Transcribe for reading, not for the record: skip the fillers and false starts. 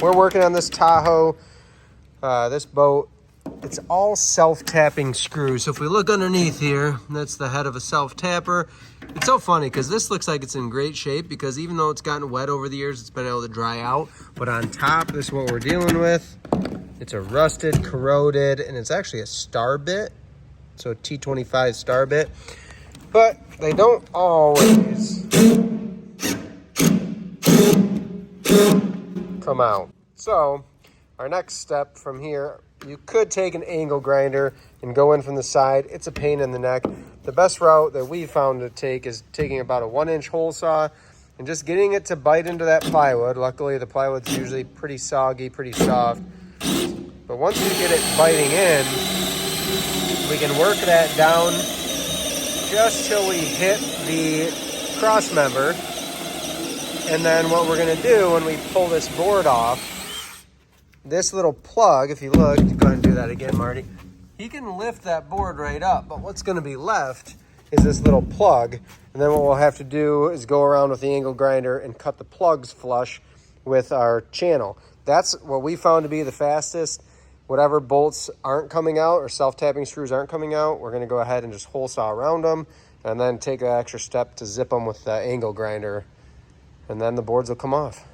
we're working on this Tahoe, this boat. It's all self-tapping screws. So if we look underneath here, that's the head of a self-tapper. It's so funny because this looks like it's in great shape because even though it's gotten wet over the years, it's been able to dry out. But on top, this is what we're dealing with. It's a rusted, corroded, and it's actually a star bit. So a T25 star bit. But they don't always come out. So our next step from here, you could take an angle grinder and go in from the side. It's a pain in the neck. The best route that we found to take is taking about a 1-inch hole saw and just getting it to bite into that plywood. Luckily, the plywood's usually pretty soggy, pretty soft. But once we get it biting in, we can work that down just till we hit the cross member. And then what we're gonna do when we pull this board off, this little plug, if you look, go ahead and do that again, Marty. He can lift that board right up, but what's gonna be left is this little plug. And then what we'll have to do is go around with the angle grinder and cut the plugs flush with our channel. That's what we found to be the fastest. Whatever bolts aren't coming out or self-tapping screws aren't coming out, we're gonna go ahead and just hole saw around them and then take an extra step to zip them with the angle grinder. And then the boards will come off.